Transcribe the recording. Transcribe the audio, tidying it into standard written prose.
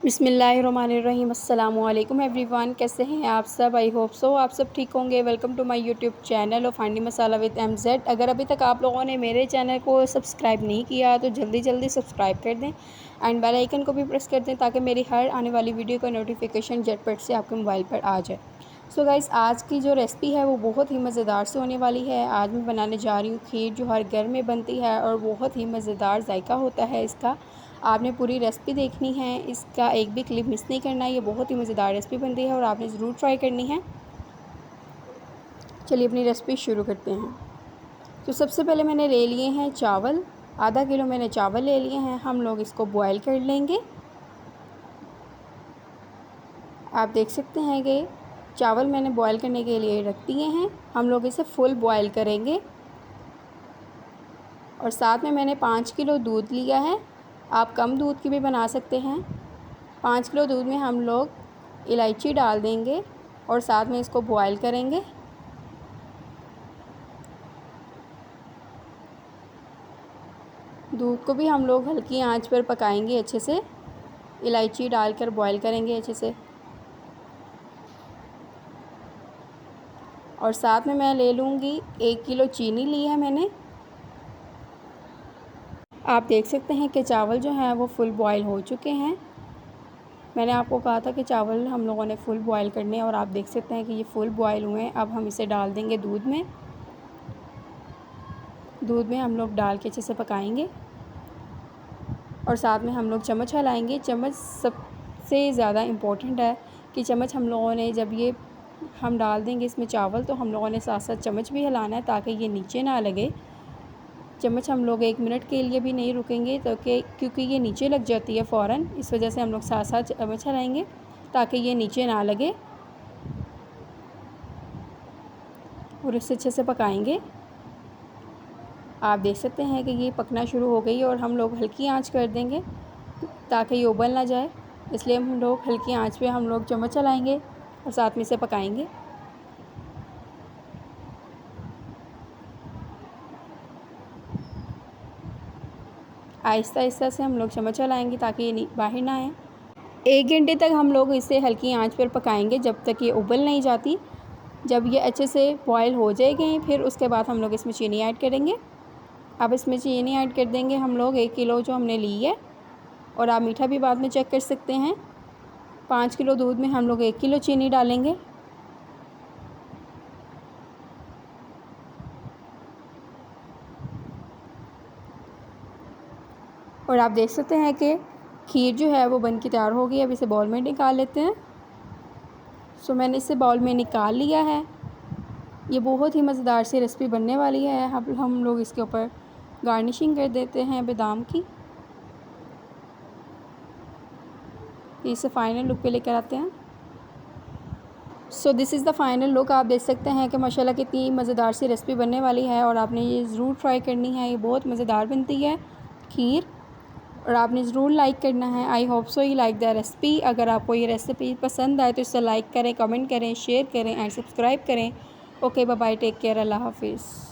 बिस्मिल्लाहिर्रहमानिर्रहीम अस्सलामुअलैकुम एवरीवन, कैसे हैं आप सब। आई होप सो आप सब ठीक होंगे। Welcome to my YouTube channel of Handi Masala with MZ। अगर अभी तक आप लोगों ने मेरे चैनल को सब्सक्राइब नहीं किया तो जल्दी जल्दी सब्सक्राइब कर दें एंड बेल आइकन को भी प्रेस कर दें ताकि मेरी हर आने वाली वीडियो का नोटिफिकेशन झटपट से आपके मोबाइल पर आ जाए। सो गाइस, आज की जो रेसिपी है वो बहुत ही मज़ेदार से होने वाली है। आज मैं बनाने जा रही हूँ खीर, जो हर घर में बनती है और बहुत ही मज़ेदार जायका होता है इसका। आपने पूरी रेसिपी देखनी है, इसका एक भी क्लिप मिस नहीं करना है। ये बहुत ही मज़ेदार रेसिपी बनती है और आपने ज़रूर ट्राई करनी है। चलिए अपनी रेसिपी शुरू करते हैं। तो सबसे पहले मैंने ले लिए हैं चावल, आधा किलो मैंने चावल ले लिए हैं। हम लोग इसको बॉयल कर लेंगे। आप देख सकते हैं कि चावल मैंने बॉयल करने के लिए रख दिए हैं। हम लोग इसे फुल बॉयल करेंगे। और साथ में मैंने 5 किलो दूध लिया है। आप कम दूध की भी बना सकते हैं। 5 किलो दूध में हम लोग इलायची डाल देंगे और साथ में इसको बॉयल करेंगे। दूध को भी हम लोग हल्की आंच पर पकाएंगे अच्छे से। इलायची डालकर बॉयल करेंगे अच्छे से। और साथ में मैं ले लूँगी 1 किलो चीनी ली है मैंने। आप देख सकते हैं कि चावल जो हैं वो फुल बॉयल हो चुके हैं। मैंने आपको कहा था कि चावल हम लोगों ने फुल बॉयल करने हैं और आप देख सकते हैं कि ये फुल बॉयल हुए हैं। अब हम इसे डाल देंगे दूध में। दूध में हम लोग डाल के अच्छे से पकाएंगे और साथ में हम लोग चम्मच हिलाएंगे। चम्मच सबसे ज़्यादा इम्पोर्टेंट है कि चम्मच हम लोगों ने जब ये हम डाल देंगे इसमें चावल, तो हम लोगों ने साथ साथ चम्मच भी हिलाना है ताकि ये नीचे ना लगे। चम्मच हम लोग 1 मिनट के लिए भी नहीं रुकेंगे तो क्योंकि ये नीचे लग जाती है फ़ौरन, इस वजह से हम लोग साथ साथ चम्मच हिलाएंगे ताकि ये नीचे ना लगे और इसे अच्छे से पकाएंगे। आप देख सकते हैं कि ये पकना शुरू हो गई और हम लोग हल्की आंच कर देंगे ताकि ये उबल ना जाए। इसलिए हम लोग हल्की आंच पे हम लोग चम्मच चलाएंगे और साथ में इसे पकाएंगे। आहिस्ता आहिस्ता से हम लोग चम्मच चलाएंगे ताकि ये बाहर ना आए। 1 घंटे तक हम लोग इसे हल्की आंच पर पकाएंगे जब तक ये उबल नहीं जाती। जब ये अच्छे से बॉयल हो जाएगी फिर उसके बाद हम लोग इसमें चीनी ऐड करेंगे। अब इसमें चीनी ऐड कर देंगे हम लोग 1 किलो जो हमने ली है, और आप मीठा भी बाद में चेक कर सकते हैं। 5 किलो दूध में हम लोग 1 किलो चीनी डालेंगे। और आप देख सकते हैं कि खीर जो है वो बन के तैयार हो गई। अब इसे बाउल में निकाल लेते हैं। सो मैंने इसे बाउल में निकाल लिया है। ये बहुत ही मज़ेदार सी रेसिपी बनने वाली है। अब हम लोग इसके ऊपर गार्निशिंग कर देते हैं बादाम की। इसे फ़ाइनल लुक पे लेकर आते हैं। So this is the final look. आप देख सकते हैं कि माशाल्लाह कितनी मज़ेदार सी रेसिपी बनने वाली है और आपने ये ज़रूर ट्राई करनी है। ये बहुत मज़ेदार बनती है खीर और आपने ज़रूर लाइक करना है। I hope so you like the recipe. अगर आपको ये रेसिपी पसंद आए तो इसे लाइक करें, कमेंट करें, शेयर करें एंड सब्सक्राइब करें। Okay, bye bye, take care, अल्लाह हाफिज़।